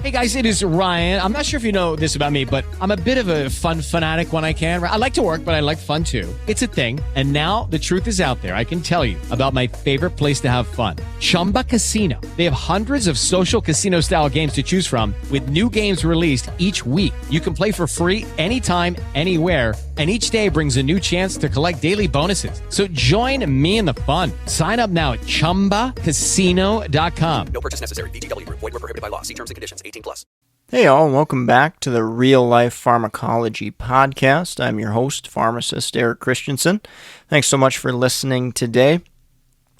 Hey guys, it is Ryan. I'm not sure if you know this about me, but I'm a bit of a fun fanatic when I can. I like to work, but I like fun too. It's a thing. And now the truth is out there. I can tell you about my favorite place to have fun. Chumba Casino. They have hundreds of social casino style games to choose from with new games released each week. You can play for free anytime, anywhere. And each day brings a new chance to collect daily bonuses. So join me in the fun. Sign up now at ChumbaCasino.com. No purchase necessary. VGW. Void where prohibited by law. See terms and conditions. 18+. Hey all, welcome back to the Real Life Pharmacology Podcast. I'm your host, pharmacist Eric Christensen. Thanks so much for listening today.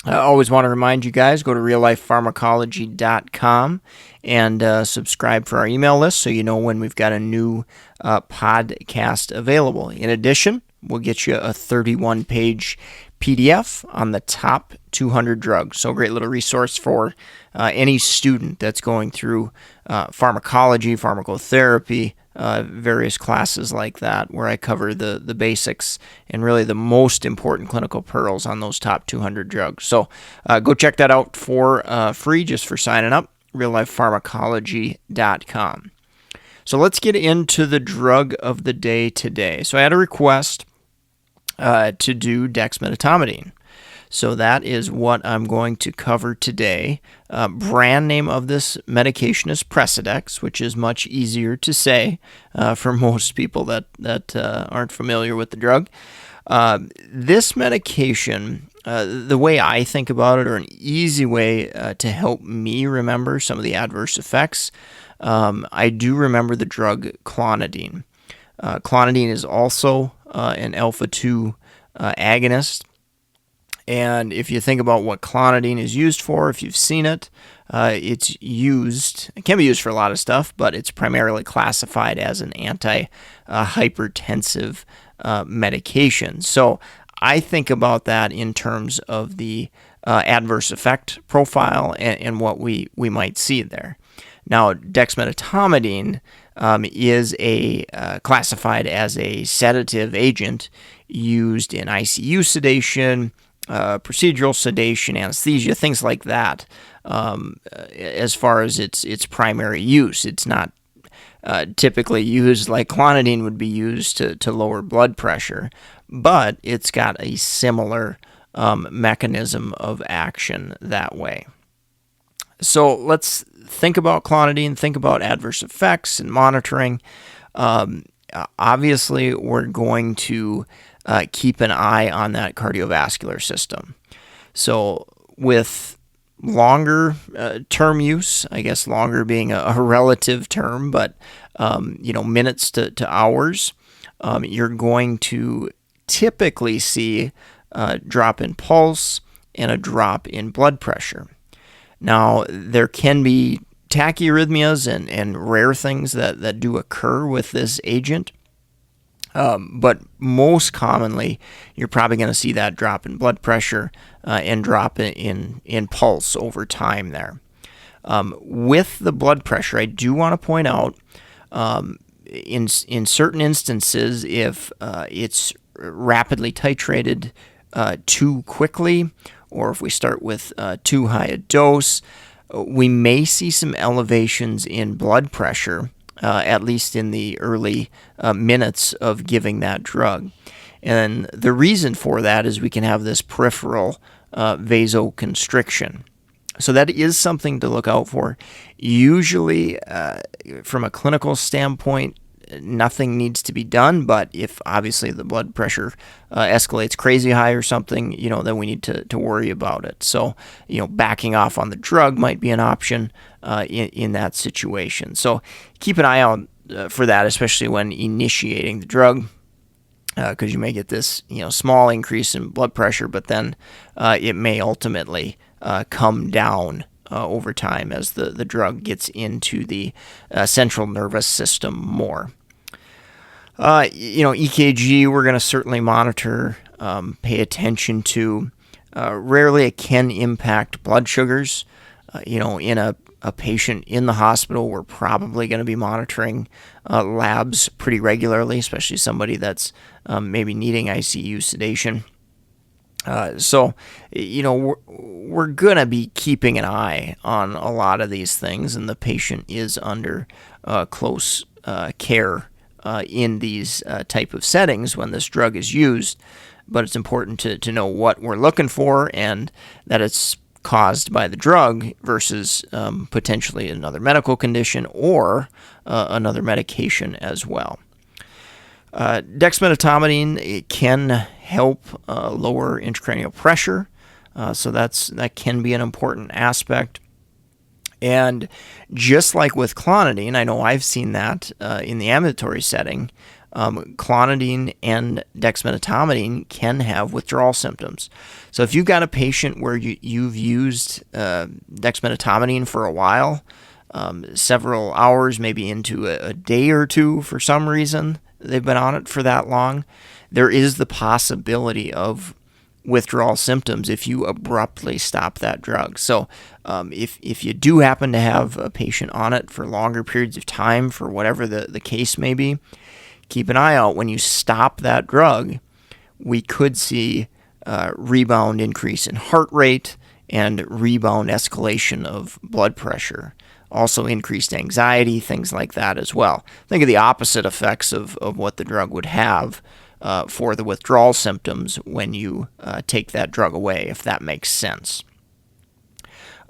I always want to remind you guys, go to reallifepharmacology.com and subscribe for our email list so you know when we've got a new podcast available. In addition, we'll get you a 31-page PDF on the top 200 drugs. So a great little resource for any student that's going through pharmacology, pharmacotherapy, various classes like that, where I cover the basics and really the most important clinical pearls on those top 200 drugs. So go check that out for free just for signing up, reallifepharmacology.com. So let's get into the drug of the day today. So I had a request to do dexmedetomidine. So that is what I'm going to cover today. Brand name of this medication is Precedex, which is much easier to say for most people that aren't familiar with the drug. This medication, the way I think about it, or an easy way to help me remember some of the adverse effects, I do remember the drug clonidine. Clonidine is also an alpha-2 agonist. And if you think about what clonidine is used for, if you've seen it, it can be used for a lot of stuff, but it's primarily classified as an anti-hypertensive medication. So I think about that in terms of the adverse effect profile and what we might see there. Now, dexmedetomidine is classified as a sedative agent used in ICU sedation, procedural sedation, anesthesia, things like that. As far as its primary use, it's not typically used like clonidine would be used to lower blood pressure, but it's got a similar mechanism of action that way. So let's think about clonidine, think about adverse effects and monitoring. Obviously, we're going to keep an eye on that cardiovascular system. So with longer term use, I guess longer being a relative term, but minutes to hours, you're going to typically see a drop in pulse and a drop in blood pressure. Now, there can be tachyarrhythmias and rare things that do occur with this agent. But most commonly, you're probably going to see that drop in blood pressure and drop in pulse over time there. With the blood pressure, I do want to point out in certain instances, if it's rapidly titrated too quickly, or if we start with too high a dose, we may see some elevations in blood pressure, at least in the early minutes of giving that drug. And the reason for that is we can have this peripheral vasoconstriction. So that is something to look out for. Usually, from a clinical standpoint, nothing needs to be done, but if obviously the blood pressure escalates crazy high or something, then we need to worry about it. So, backing off on the drug might be an option in that situation. So keep an eye out for that, especially when initiating the drug, because you may get this, small increase in blood pressure, but then it may ultimately come down over time as the drug gets into the central nervous system more. EKG, we're going to certainly monitor, pay attention to. Rarely it can impact blood sugars. In a patient in the hospital, we're probably going to be monitoring labs pretty regularly, especially somebody that's maybe needing ICU sedation. So, we're going to be keeping an eye on a lot of these things, and the patient is under close care in these type of settings when this drug is used. But it's important to know what we're looking for and that it's caused by the drug versus potentially another medical condition or another medication as well. Dexmedetomidine can help lower intracranial pressure, so that can be an important aspect. And just like with clonidine, I know I've seen that in the ambulatory setting, clonidine and dexmedetomidine can have withdrawal symptoms. So if you've got a patient where you've used dexmedetomidine for a while, several hours, maybe into a day or two for some reason, they've been on it for that long, there is the possibility of withdrawal symptoms if you abruptly stop that drug. So if you do happen to have a patient on it for longer periods of time, for whatever the case may be, keep an eye out. When you stop that drug, we could see rebound increase in heart rate and rebound escalation of blood pressure. Also increased anxiety, things like that as well. Think of the opposite effects of what the drug would have for the withdrawal symptoms when you take that drug away, if that makes sense.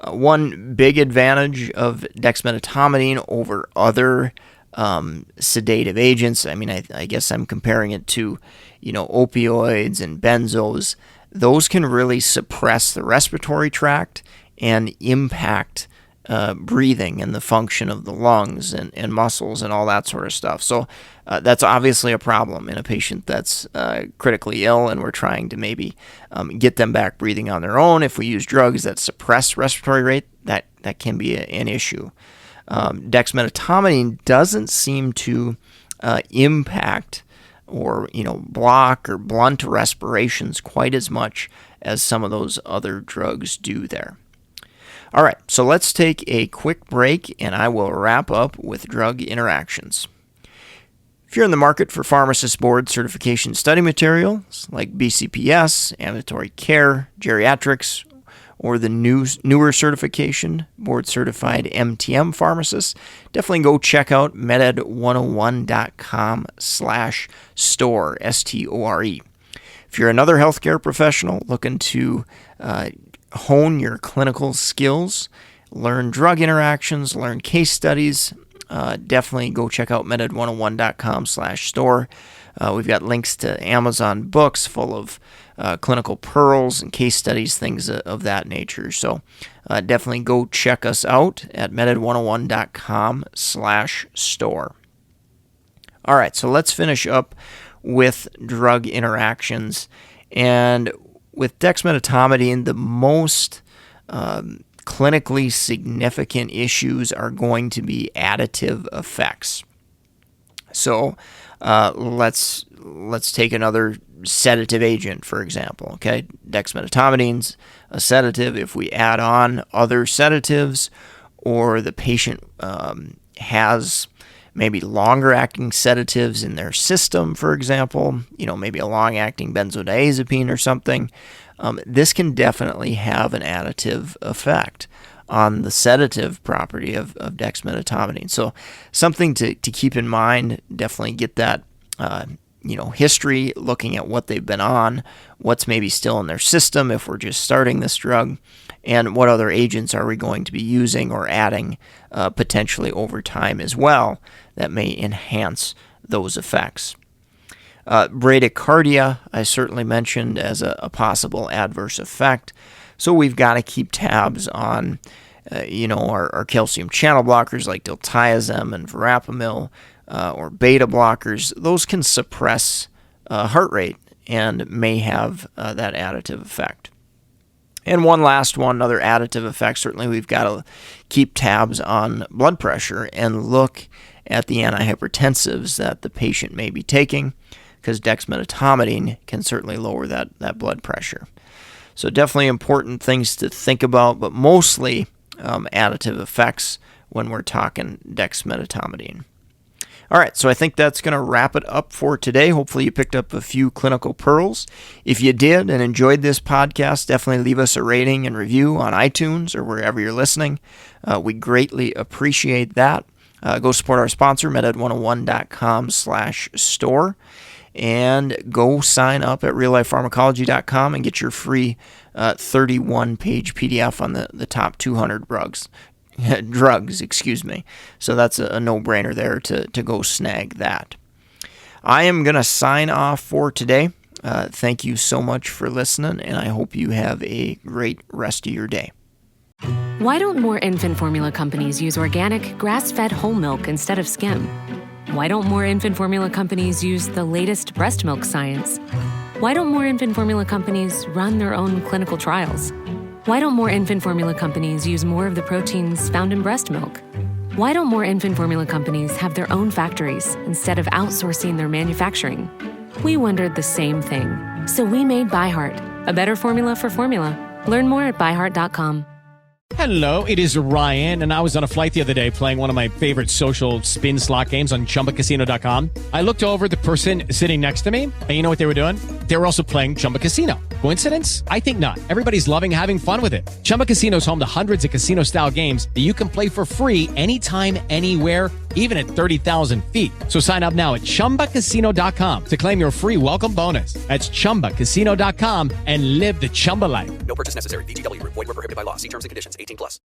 One big advantage of dexmedetomidine over other sedative agents, I guess I'm comparing it to, opioids and benzos. Those can really suppress the respiratory tract and impact breathing and the function of the lungs and muscles and all that sort of stuff. So that's obviously a problem in a patient that's critically ill, and we're trying to maybe get them back breathing on their own. If we use drugs that suppress respiratory rate, that can be an issue. Dexmedetomidine doesn't seem to impact or block or blunt respirations quite as much as some of those other drugs do there. All right, so let's take a quick break, and I will wrap up with drug interactions. If you're in the market for pharmacist board certification study materials like BCPS, ambulatory care, geriatrics, or the newer certification, board certified MTM pharmacist, definitely go check out meded101.com/store, STORE. If you're another healthcare professional looking to hone your clinical skills, learn drug interactions, learn case studies, definitely go check out meded101.com/store. We've got links to Amazon books full of clinical pearls and case studies, things of that nature. So definitely go check us out at meded101.com/store. All right, so let's finish up with drug interactions. And with dexmedetomidine, the most clinically significant issues are going to be additive effects. So let's take another sedative agent, for example. Okay, dexmedetomidine's a sedative. If we add on other sedatives, or the patient has maybe longer-acting sedatives in their system, for example, maybe a long-acting benzodiazepine or something, this can definitely have an additive effect on the sedative property of dexmedetomidine. So something to keep in mind, definitely get that history, looking at what they've been on, what's maybe still in their system if we're just starting this drug, and what other agents are we going to be using or adding potentially over time as well that may enhance those effects. Bradycardia, I certainly mentioned as a possible adverse effect. So we've got to keep tabs on, our calcium channel blockers like diltiazem and verapamil, or beta blockers. Those can suppress heart rate and may have that additive effect. And one last one, another additive effect, certainly we've got to keep tabs on blood pressure and look at the antihypertensives that the patient may be taking, because dexmedetomidine can certainly lower that blood pressure. So definitely important things to think about, but mostly additive effects when we're talking dexmedetomidine. All right, so I think that's going to wrap it up for today. Hopefully you picked up a few clinical pearls. If you did and enjoyed this podcast, definitely leave us a rating and review on iTunes or wherever you're listening. We greatly appreciate that. Go support our sponsor, meded101.com/store, and go sign up at reallifepharmacology.com and get your free 31-page PDF on the top 200 drugs. So that's a no-brainer there to go snag that. I am going to sign off for today. Thank you so much for listening, and I hope you have a great rest of your day. Why don't more infant formula companies use organic, grass-fed whole milk instead of skim? Why don't more infant formula companies use the latest breast milk science? Why don't more infant formula companies run their own clinical trials? Why don't more infant formula companies use more of the proteins found in breast milk? Why don't more infant formula companies have their own factories instead of outsourcing their manufacturing? We wondered the same thing. So we made ByHeart, a better formula for formula. Learn more at byheart.com. Hello, it is Ryan, and I was on a flight the other day playing one of my favorite social spin slot games on ChumbaCasino.com. I looked over at the person sitting next to me, and you know what they were doing? They were also playing Chumba Casino. Coincidence? I think not. Everybody's loving having fun with it. Chumba Casino is home to hundreds of casino-style games that you can play for free anytime, anywhere, even at 30,000 feet. So sign up now at ChumbaCasino.com to claim your free welcome bonus. That's ChumbaCasino.com and live the Chumba life. No purchase necessary. VGW Group. Void where prohibited by law. See terms and conditions. 18+.